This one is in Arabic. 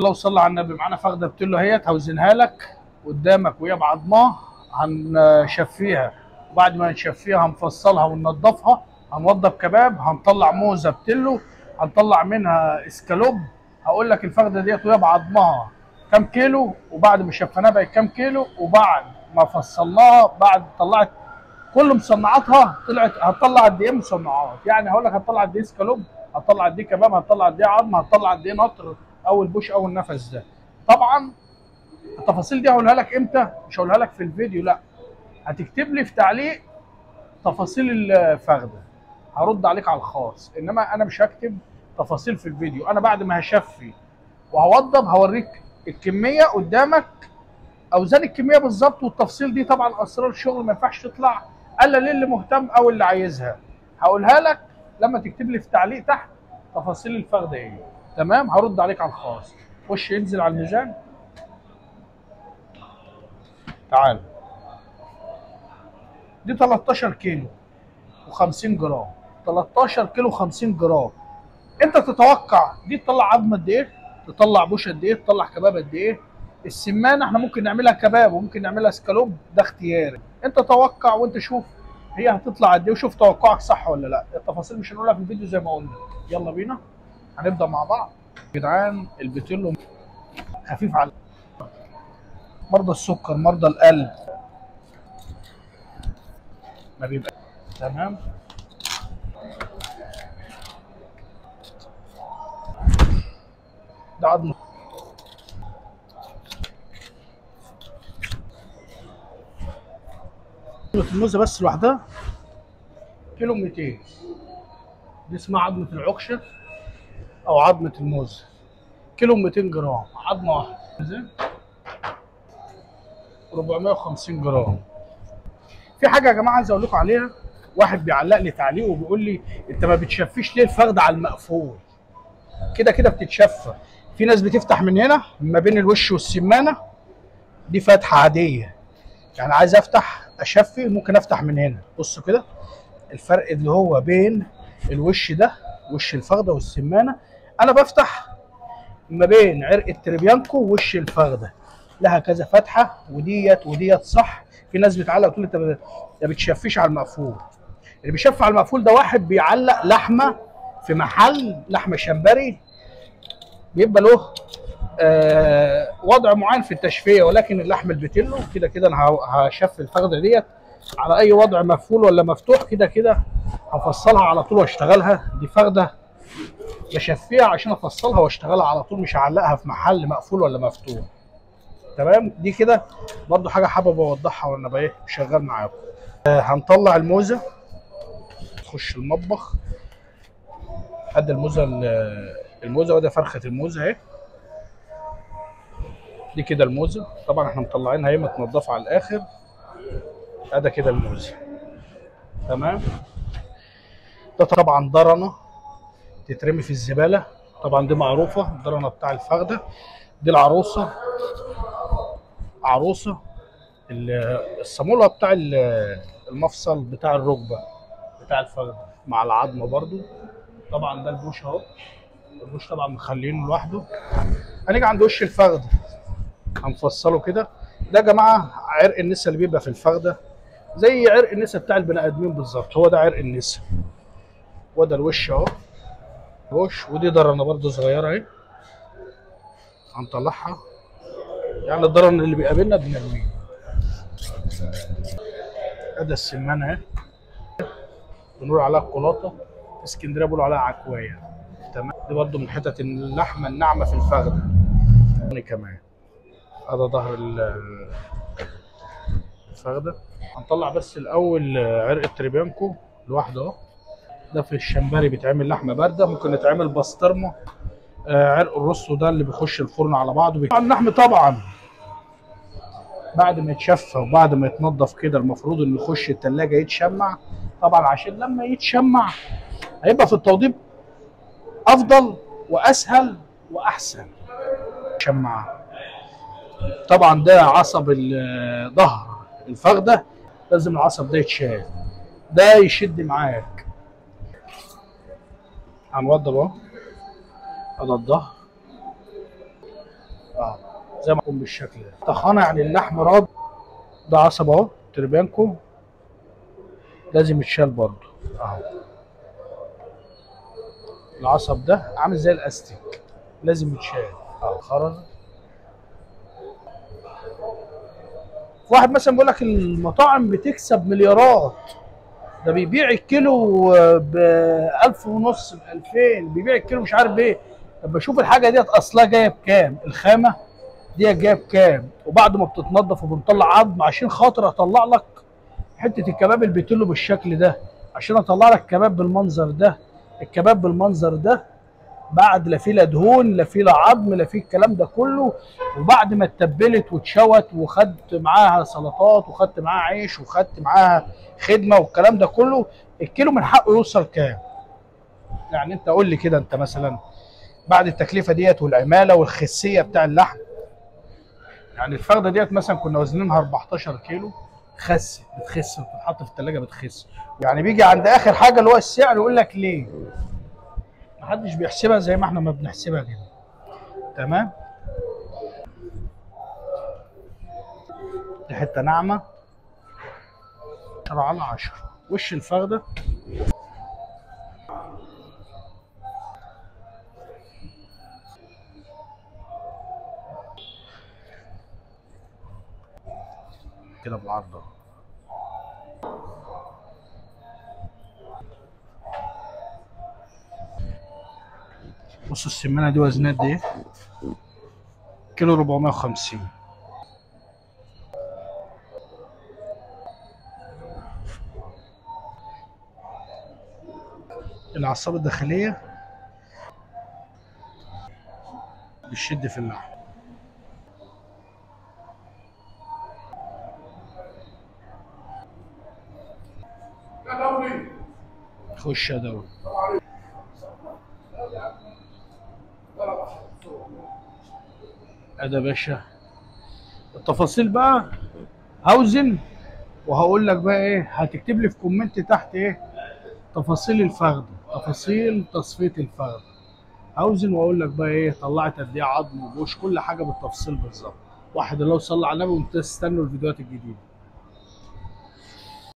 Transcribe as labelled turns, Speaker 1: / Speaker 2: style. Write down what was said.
Speaker 1: الله صلى على النبي. معانا فخده بتلو اهيت، هوزنها لك قدامك وهي بعضمها. هنشفيها، وبعد ما نشفيها هنفصلها وننضفها. هنوضب كباب، هنطلع موزه بتلو، هنطلع منها اسكالوب. هقول لك الفخده ديت وهي بعضمها كام كيلو، وبعد ما شفناها بقت كام كيلو، وبعد ما فصلناها بعد طلعت كل مصنعاتها طلعت هتطلع قد ايه مصنعات. يعني هقول لك هتطلع قد ايه اسكالوب، هتطلع قد ايه كباب، هتطلع قد ايه عظم، هتطلع قد ايه نطر او البوش او النفس ده. طبعا التفاصيل دي هقولها لك امتى؟ مش هقولها لك في الفيديو، لا، هتكتب لي في تعليق تفاصيل الفخده، هرد عليك على الخاص. انما انا مش هكتب تفاصيل في الفيديو. انا بعد ما هشفي وهوضب هوريك الكميه قدامك، اوزان الكميه بالظبط، والتفصيل دي طبعا اسرار الشغل ما ينفعش تطلع الا للي مهتم او اللي عايزها. هقولها لك لما تكتب لي في تعليق تحت تفاصيل الفخده ايه. تمام، هرد عليك على الخاص. خش انزل على الميزان، تعال. دي 13 كيلو و50 جرام، 13 كيلو 50 جرام. انت تتوقع دي تطلع عظم قد ايه، تطلع بوش قد ايه، تطلع كباب قد ايه. السمانه احنا ممكن نعملها كباب وممكن نعملها سكالوب، ده اختياري. انت توقع وانت شوف هي هتطلع قد ايه، وشوف توقعك صح ولا لا. التفاصيل مش هنقولها في الفيديو زي ما قلنا. يلا بينا هنبدا مع بعض. يا جدعان البتلو خفيف على مرضى السكر، مرضى القلب، ما بيبقى تمام. ده عظم الموزه بس لوحدها كيلو 200. دي اسمها عظمه العكشه او عظمه الموزه، كيلو 200 جرام عظمه واحده. زين 450 جرام. في حاجه يا جماعه عايز اقول لكم عليها. واحد بيعلق لي تعليق وبيقول لي انت ما بتشفيش ليه الفخده على المقفول؟ كده كده بتتشفى. في ناس بتفتح من هنا ما بين الوش والسمانه، دي فتحه عاديه. يعني عايز افتح اشفي ممكن افتح من هنا. بصوا كده الفرق اللي هو بين الوش ده، وش الفخده والسمانه. انا بفتح ما بين عرق التريبيانكو ووش الفخده، لها كذا فتحه، وديت صح. في ناس بتعلق تقول انت ما بتشفيش على المقفول. اللي بيشفي على المقفول ده واحد بيعلق لحمه في محل لحمه شمبري، بيبقى له وضع معين في التشفيه. ولكن اللحم البتلو كده كده انا هشفي الفخده ديت على اي وضع، مقفول ولا مفتوح، كده كده هفصلها على طول واشتغلها. دي فخده بشفيها عشان افصلها واشتغلها على طول، مش هعلقها في محل مقفول ولا مفتوح. تمام. دي كده برضو حاجه حابب اوضحها وانا بقى شغال معاكم. هنطلع الموزه، تخش المطبخ. ادي الموزه، الموزه وده فرخه الموزه اهي. دي كده الموزه، طبعا احنا مطلعينها اهي متنضفه على الاخر. ادي كده الموزه. تمام. ده طبعا ضرنه تترمي في الزباله، طبعا دي معروفه الضرنه بتاع الفخده. دي العروسه، عروسه الصاموله بتاع المفصل بتاع الركبه بتاع الفخده مع العظمه برضو. طبعا ده البوش اهو، البوش طبعا مخلينه لوحده. هنيجي عند وش الفخده هنفصله كده. ده يا جماعه عرق النسا اللي بيبقى في الفخده، زي عرق النسا بتاع البني ادمين بالظبط. هو ده عرق النسا، وده الوش اهو وش. ودي ضرنه برضو صغيره اهي هنطلعها، يعني الضرن اللي بيقابلنا بنرميه. ادي السمانه اهي، بنقول عليها القلاطه، في اسكندريه بيقولوا عليها عكوايه. تمام. دي برضو من حتت اللحمه الناعمه في الفخده. كمان هذا ظهر الفخده. هنطلع بس الاول عرق التريبيانكو لوحده اهو. ده في الشمبري بيتعمل لحمه بارده، ممكن يتعمل بسطرمه. عرق الروستو ده اللي بيخش الفرن على بعضه. طبعا اللحم طبعا بعد ما يتشفى وبعد ما يتنضف كده المفروض انه يخش التلاجة يتشمع. طبعا عشان لما يتشمع هيبقى في التوضيب افضل واسهل واحسن. شمع طبعا ده عصب ظهر الفخده، لازم العصب ده يتشال، ده يشد معاك. هنوضب اهو، ادي الظهر اه زي ما يكون بالشكل ده. طحانه يعني اللحم راب. ده عصب اهو تربانكو، لازم يتشال برضه اهو. العصب ده عامل زي الاستيك، لازم يتشال اهو. خرز. واحد مثلا بيقول لك المطاعم بتكسب مليارات، ده بيبيع الكيلو ب 1000 ونص، ب 2000، بيبيع الكيلو مش عارف ايه. طب بشوف الحاجه ديت اصلها جايه بكام، الخامه ديت جايه بكام، وبعد ما بتتنضف وبنطلع عظم عشان خاطر اطلع لك حته الكباب البيتلو بالشكل ده، عشان اطلع لك كباب بالمنظر ده. الكباب بالمنظر ده بعد لا فيه لا دهون لا فيه لا عظم لا فيه الكلام ده كله، وبعد ما اتبلت واتشوت وخدت معاها سلطات وخدت معاها عيش وخدت معاها خدمه والكلام ده كله، الكيلو من حقه يوصل كام؟ يعني انت قول لي كده، انت مثلا بعد التكلفه ديت والعماله والخسيه بتاع اللحم، يعني الفخده ديت مثلا كنا وزنينها 14 كيلو، بتخس وبتتحط في الثلاجه بتخس. يعني بيجي عند اخر حاجه اللي هو السعر يقول لك ليه؟ محدش بيحسبها زي ما احنا ما بنحسبها كده. تمام. دي حته ناعمه 10 على 10. وش الفخده كده بالعرض اهو. بص السمانه دي وزنها قد ايه؟ كيلو 450. العصاب الداخليه بتشد في اللحم. خش يا دولة. ادي يا باشا التفاصيل بقى. هوزن وهقول لك بقى ايه، هتكتب لي في كومنت تحت ايه تفاصيل الفخده، تفاصيل تصفيه الفخده. هوزن واقول لك بقى ايه طلعت قد ايه عظم وبوش، كل حاجه بالتفصيل بالظبط. واحد الله وصلى على النبي، وتستنوا الفيديوهات الجديده.